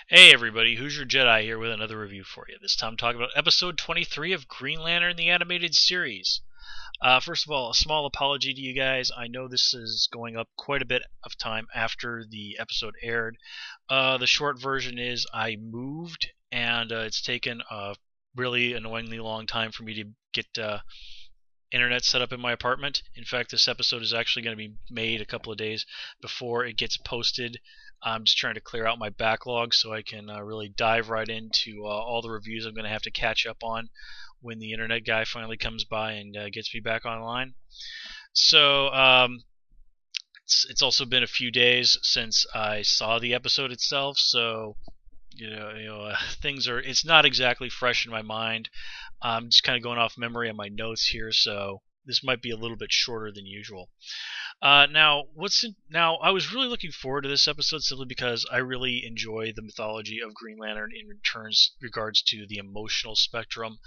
Hey everybody, Who's Your Jedi here with another review for you. This time talking about episode 23 of Green Lantern the Animated Series. First of all, a small apology to you guys. I know this is going up quite a bit of time after the episode aired. The short version is I moved, and it's taken a really annoyingly long time for me to get internet set up in my apartment. In fact, this episode is actually going to be made a couple of days before it gets posted. I'm just trying to clear out my backlog so I can really dive right into all the reviews I'm going to have to catch up on when the internet guy finally comes by and gets me back online. So it's also been a few days since I saw the episode itself, so things are. It's not exactly fresh in my mind. I'm just kind of going off memory on my notes here, so this might be a little bit shorter than usual. Now, I was really looking forward to this episode simply because I really enjoy the mythology of Green Lantern in regards to the emotional spectrum,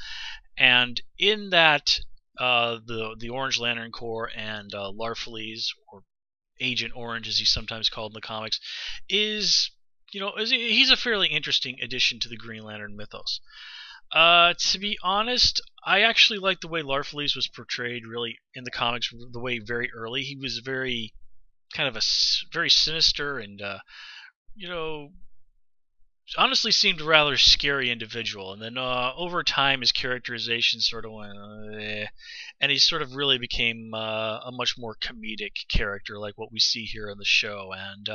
and in that, the Orange Lantern Corps and Larfleeze, or Agent Orange as he's sometimes called in the comics, he's a fairly interesting addition to the Green Lantern mythos. To be honest, I actually like the way Larfleeze was portrayed really in the comics. The way very early he was very kind of very sinister and honestly seemed a rather scary individual. And then over time his characterization sort of went and he sort of really became a much more comedic character like what we see here in the show. And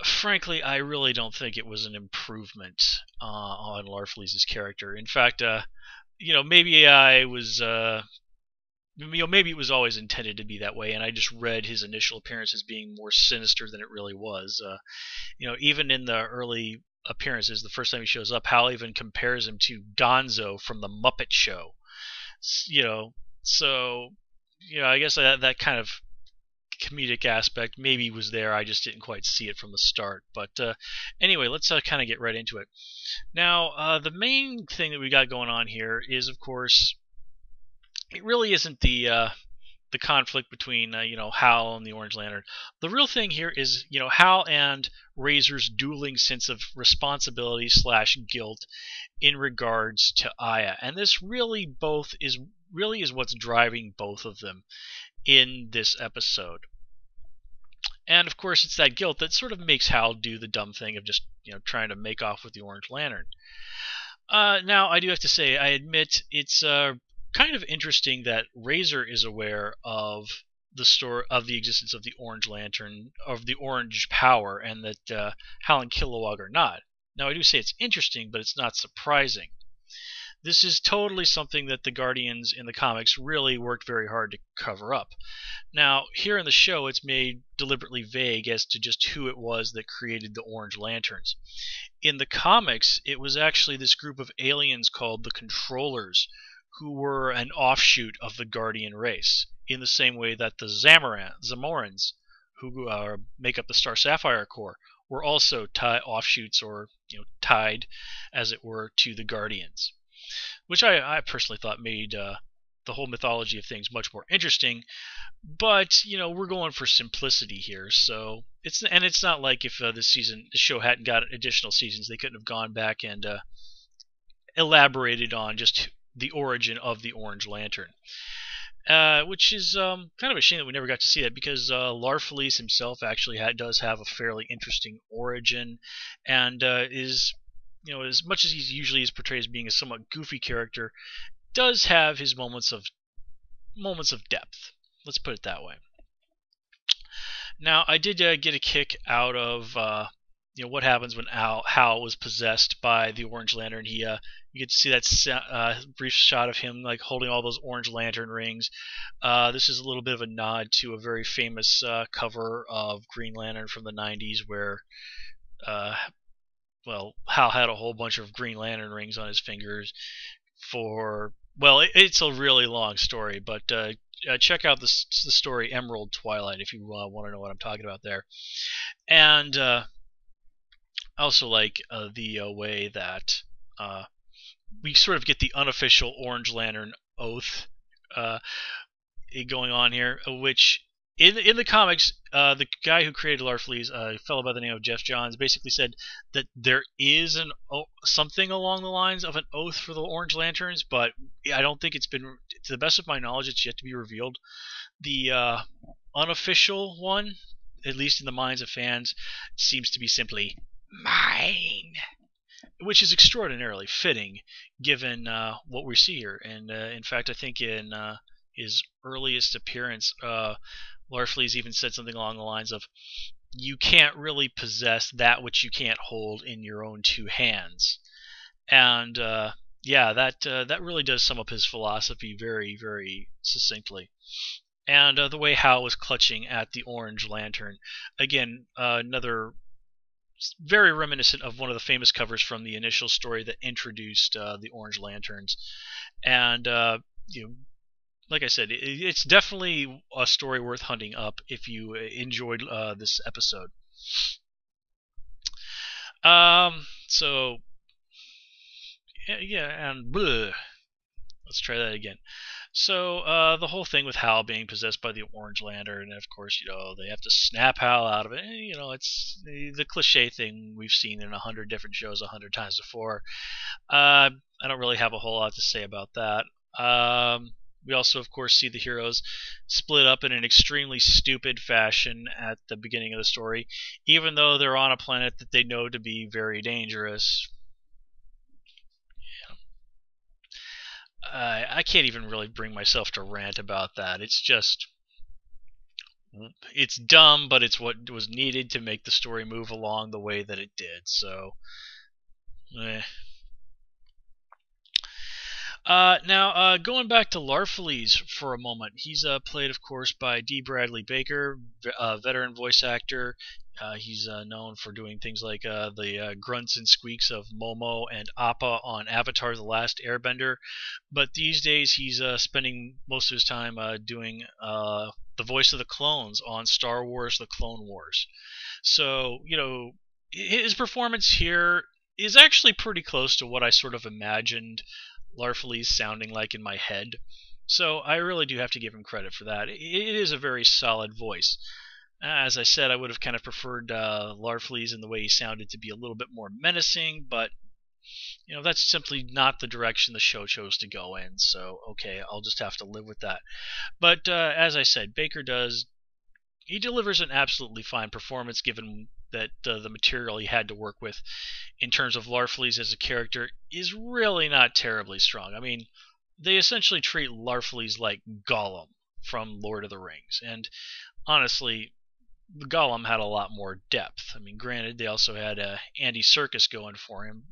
frankly, I really don't think it was an improvement on Larfleeze's character. In fact, maybe I was, maybe it was always intended to be that way, and I just read his initial appearance as being more sinister than it really was. Even in the early appearances, the first time he shows up, Hal even compares him to Gonzo from the Muppet Show. So I guess that kind of comedic aspect maybe was there. I just didn't quite see it from the start. But anyway, let's kind of get right into it. Now, the main thing that we got going on here is, of course, it really isn't the conflict between Hal and the Orange Lantern. The real thing here is Hal and Razor's dueling sense of responsibility / guilt in regards to Aya, and this really is what's driving both of them in this episode. And of course, it's that guilt that sort of makes Hal do the dumb thing of just trying to make off with the Orange Lantern. Now, I do have to say, I admit it's kind of interesting that Razor is aware of the story of the existence of the Orange Lantern, of the Orange power, and that Hal and Kilowog are not. Now, I do say it's interesting, but it's not surprising. This is totally something that the Guardians in the comics really worked very hard to cover up. Now, here in the show, it's made deliberately vague as to just who it was that created the Orange Lanterns. In the comics, it was actually this group of aliens called the Controllers, who were an offshoot of the Guardian race, in the same way that the Zamorans, who make up the Star Sapphire Corps, were also offshoots, or tied, as it were, to the Guardians, which I personally thought made the whole mythology of things much more interesting. But we're going for simplicity here, so it's not like if this show hadn't got additional seasons, they couldn't have gone back and elaborated on just the origin of the Orange Lantern. Which is kind of a shame that we never got to see that, because Larfleeze himself actually does have a fairly interesting origin, and is, as much as he usually is portrayed as being a somewhat goofy character, does have his moments of depth. Let's put it that way. Now, I did get a kick out of what happens when Hal was possessed by the Orange Lantern. You get to see that brief shot of him holding all those Orange Lantern rings. This is a little bit of a nod to a very famous cover of Green Lantern from the 90s, where Hal had a whole bunch of Green Lantern rings on his fingers it's a really long story, but check out the story Emerald Twilight if you want to know what I'm talking about there. And I also like the way that we sort of get the unofficial Orange Lantern oath going on here, which in the comics, the guy who created Larfleeze, a fellow by the name of Jeff Johns, basically said that there is something along the lines of an oath for the Orange Lanterns, but I don't think it's been, to the best of my knowledge, it's yet to be revealed. The unofficial one, at least in the minds of fans, seems to be simply mine, which is extraordinarily fitting given what we see here. And in fact, I think in his earliest appearance, Larfleeze even said something along the lines of, "You can't really possess that which you can't hold in your own two hands." And yeah, that really does sum up his philosophy very, very succinctly. And the way Hal was clutching at the Orange Lantern, again, another very reminiscent of one of the famous covers from the initial story that introduced the Orange Lanterns. And like I said, it's definitely a story worth hunting up if you enjoyed this episode. So yeah, and bleh. Let's try that again. So the whole thing with Hal being possessed by the Orange Lantern, and of course, they have to snap Hal out of it. It's the cliche thing we've seen in 100 different shows 100 times before. I don't really have a whole lot to say about that. We also, of course, see the heroes split up in an extremely stupid fashion at the beginning of the story, even though they're on a planet that they know to be very dangerous. I can't even really bring myself to rant about that. It's dumb, but it's what was needed to make the story move along the way that it did. So, now, going back to Larfleeze for a moment, he's played, of course, by D. Bradley Baker, a veteran voice actor. He's known for doing things like the grunts and squeaks of Momo and Appa on Avatar: The Last Airbender. But these days, he's spending most of his time doing the voice of the clones on Star Wars: The Clone Wars. So, his performance here is actually pretty close to what I sort of imagined Larfleeze sounding like in my head. So I really do have to give him credit for that. It is a very solid voice. As I said, I would have kind of preferred Larfleeze in the way he sounded to be a little bit more menacing, but that's simply not the direction the show chose to go in. So okay, I'll just have to live with that. But as I said, Baker he delivers an absolutely fine performance given that the material he had to work with in terms of Larfleeze as a character is really not terribly strong. I mean, they essentially treat Larfleeze like Gollum from Lord of the Rings, and honestly, Gollum had a lot more depth. I mean, granted, they also had Andy Serkis going for him,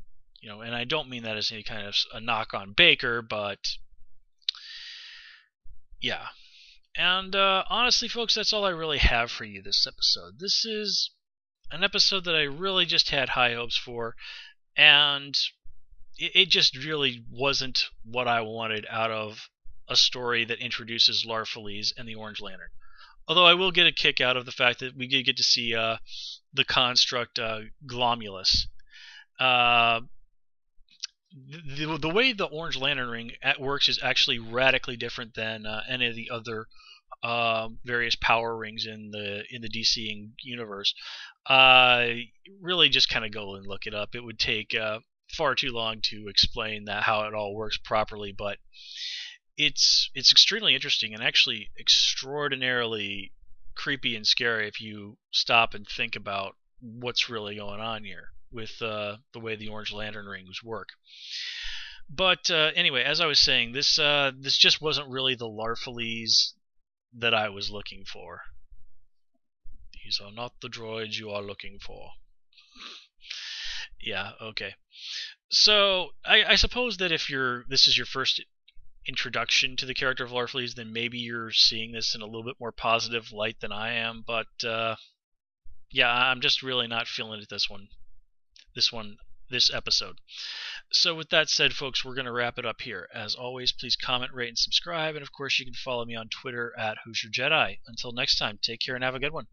and I don't mean that as any kind of a knock on Baker, but yeah. And honestly, folks, that's all I really have for you this episode. This is an episode that I really just had high hopes for, and it just really wasn't what I wanted out of a story that introduces Larfleeze and the Orange Lantern. Although I will get a kick out of the fact that we did get to see the construct Glomulus. The way the Orange Lantern ring works is actually radically different than any of the other various power rings in the DC universe. Really, just kind of go and look it up. It would take far too long to explain how it all works properly, but it's extremely interesting and actually extraordinarily creepy and scary if you stop and think about what's really going on here with the way the Orange Lantern rings work. But anyway, as I was saying, this just wasn't really the Larfleeze that I was looking for. These are not the droids you are looking for. Yeah, okay. So I suppose that if this is your first introduction to the character of Larfleeze, then maybe you're seeing this in a little bit more positive light than I am. But yeah, I'm just really not feeling it this episode. So with that said, folks, we're going to wrap it up here. As always, please comment, rate, and subscribe. And of course, you can follow me on Twitter at Who's Your Jedi. Until next time, take care and have a good one.